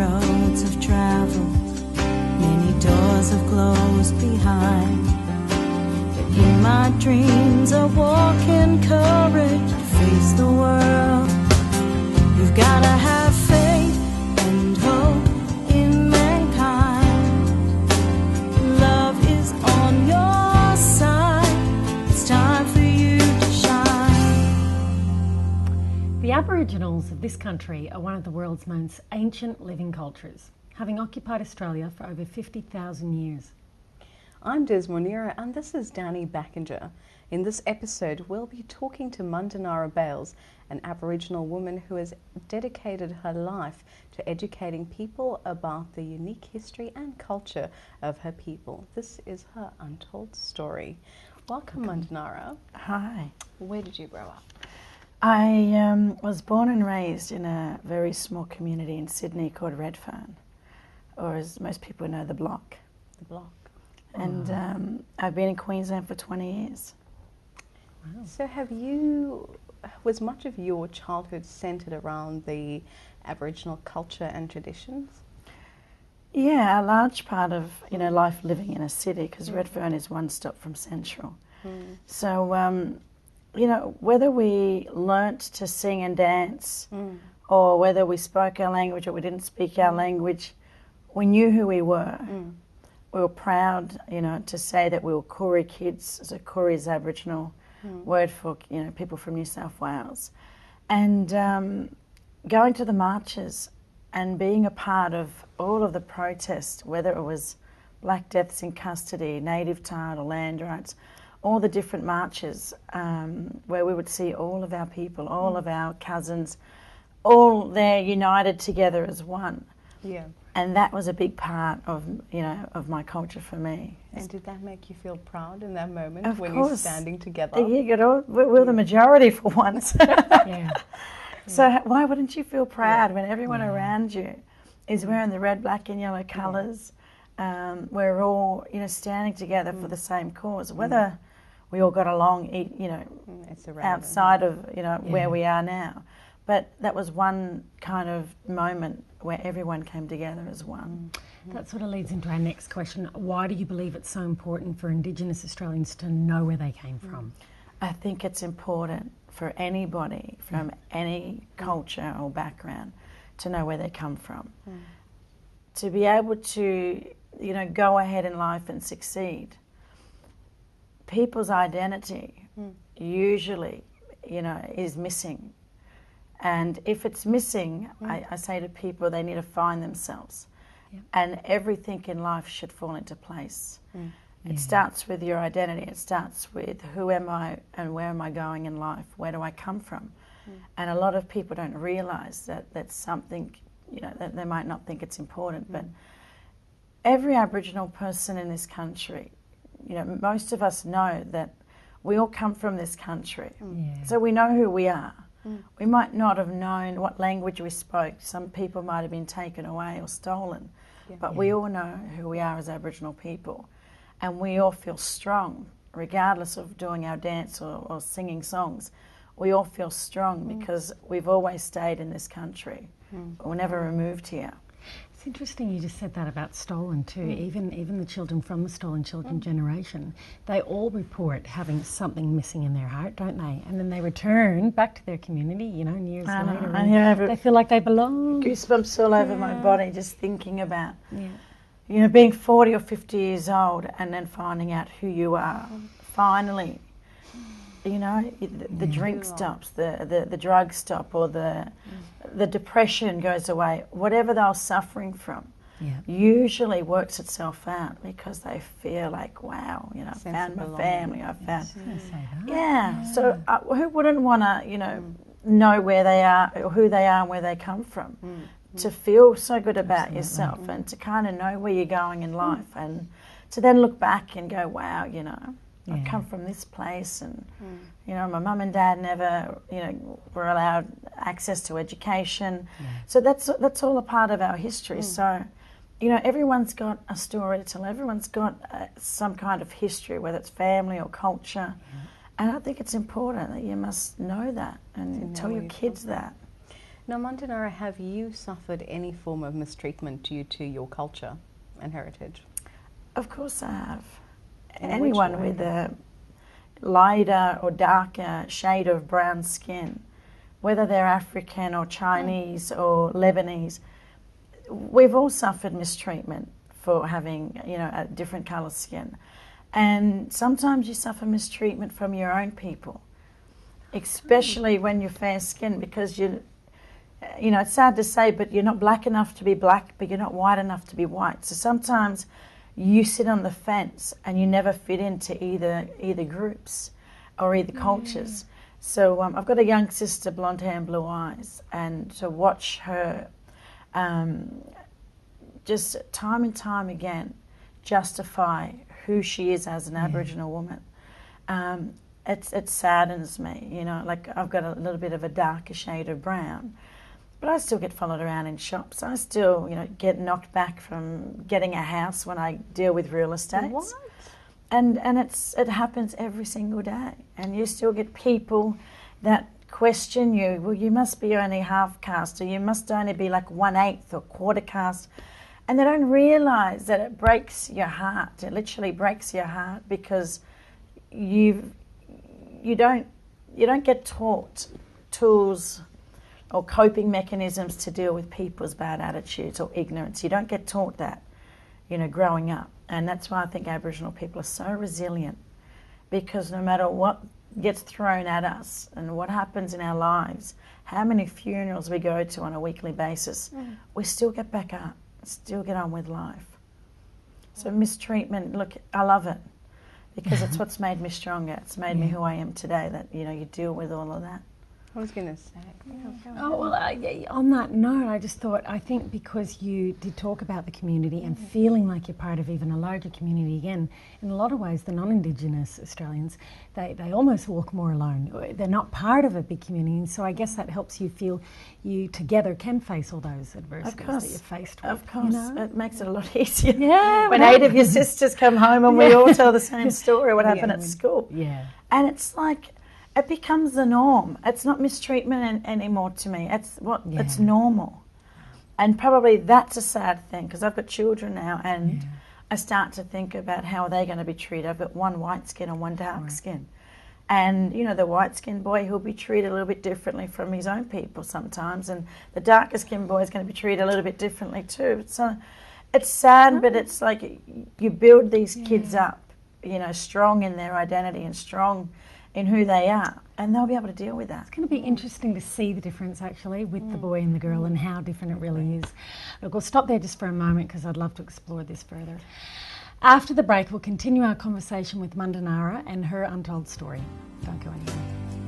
roads have traveled, many doors have closed behind. But in my dreams I walk in courage to face the world. You've gotta have faith and hope in mankind. Love is on your side. It's time for you to shine. The Aboriginals of this country are one of the world's most ancient living cultures, having occupied Australia for over 50,000 years. I'm Des Monira and this is Danny Backinger. In this episode, we'll be talking to Mandinara Bales, an Aboriginal woman who has dedicated her life to educating people about the unique history and culture of her people. This is her untold story. Welcome, Mandinara. Hi. Where did you grow up? I was born and raised in a very small community in Sydney called Redfern, or as most people know, the Block. The Block. And I've been in Queensland for 20 years. Wow. So was much of your childhood centred around the Aboriginal culture and traditions? Yeah, a large part of life living in a city, because Redfern is one stop from Central. So, whether we learnt to sing and dance, or whether we spoke our language or we didn't speak our language, we knew who we were. We were proud, to say that we were Koori kids. So Koori is Aboriginal word for, people from New South Wales. And going to the marches and being a part of all of the protests, whether it was Black Deaths in Custody, Native Title, land rights, all the different marches where we would see all of our people, all of our cousins, all there united together as one. Yeah. And that was a big part of, of my culture for me. And did that make you feel proud in that moment of when course. you're standing together? Yeah, we're the majority for once. Yeah. So why wouldn't you feel proud when everyone around you is wearing the red, black and yellow colours? We're all, standing together for the same cause. Whether we all got along, It's outside of, where we are now. But that was one kind of moment where everyone came together as one. That sort of leads into our next question. Why do you believe it's so important for Indigenous Australians to know where they came from? I think it's important for anybody from any culture or background to know where they come from. To be able to, go ahead in life and succeed. People's identity usually, is missing. And if it's missing, I say to people they need to find themselves. Yep. And everything in life should fall into place. It starts with your identity. It starts with who am I and where am I going in life? Where do I come from? And a lot of people don't realise that that's something, that they might not think it's important. But every Aboriginal person in this country, most of us know that we all come from this country. So we know who we are. We might not have known what language we spoke. Some people might have been taken away or stolen. But we all know who we are as Aboriginal people. And we all feel strong, regardless of doing our dance or singing songs. We all feel strong because we've always stayed in this country. We're never removed here. It's interesting you just said that about stolen too. Even the children from the stolen children generation, they all report having something missing in their heart, don't they? And then they return back to their community, and years later, and they feel like they belong. Goosebumps all over my body just thinking about, being 40 or 50 years old and then finding out who you are. Finally, the drink stops, the drugs stop, or the depression goes away. Whatever they were suffering from usually works itself out because they feel like, wow, I found my family, I found... So who wouldn't want to, know where they are, or who they are and where they come from? To feel so good about yourself and to kind of know where you're going in life and to then look back and go, wow, I come from this place and, my mum and dad never, were allowed access to education. So that's all a part of our history. So, everyone's got a story to tell. Everyone's got some kind of history, whether it's family or culture. And I think it's important that you must know that and tell your kids that. Now, Mandanara, have you suffered any form of mistreatment due to your culture and heritage? Of course I have. In Anyone which way? with a lighter or darker shade of brown skin, whether they're African or Chinese or Lebanese, we've all suffered mistreatment for having, you know, a different colour skin. And sometimes you suffer mistreatment from your own people, especially when you're fair skinned, because you know, it's sad to say, but you're not black enough to be black, but you're not white enough to be white. So sometimes you sit on the fence and you never fit into either groups or either cultures. So I've got a young sister, blonde hair and blue eyes, and to watch her just time and time again justify who she is as an Aboriginal woman, it saddens me. You know, like I've got a little bit of a darker shade of brown, but I still get followed around in shops. I still, you know, get knocked back from getting a house when I deal with real estate. What? And it happens every single day. And you still get people that question you. Well, you must be only half caste, or you must only be like 1/8 or quarter caste. And they don't realise that it breaks your heart. It literally breaks your heart, because you don't get taught tools or coping mechanisms to deal with people's bad attitudes or ignorance. You don't get taught that, you know, growing up. And that's why I think Aboriginal people are so resilient, because no matter what gets thrown at us and what happens in our lives, how many funerals we go to on a weekly basis, we still get back up, still get on with life. So mistreatment, look, I love it, because it's what's made me stronger. It's made me who I am today, that, you know, you deal with all of that. I was going to say. Oh, well, on that note, I just thought, I think because you did talk about the community and feeling like you're part of even a larger community again, in a lot of ways, the non-Indigenous Australians, they almost walk more alone. They're not part of a big community, and so I guess that helps you feel you together can face all those adversities that you're faced with. Of course, you know? it makes it a lot easier. Yeah, when 8 of your sisters come home and we all tell the same story, what happened at school. Yeah. And it's like, it becomes the norm. It's not mistreatment anymore to me. It's normal. And probably that's a sad thing, because I've got children now, and I start to think about how are they going to be treated. I've got one white skin and one dark skin. And, you know, the white-skinned boy, he'll be treated a little bit differently from his own people sometimes, and the darker-skinned boy is going to be treated a little bit differently too. So it's sad, but it's like you build these kids up, you know, strong in their identity and strong in who they are, and they'll be able to deal with that. It's going to be interesting to see the difference actually with the boy and the girl and how different it really is. Look, we'll stop there just for a moment because I'd love to explore this further. After the break, we'll continue our conversation with Mandanara and her untold story. Don't go anywhere.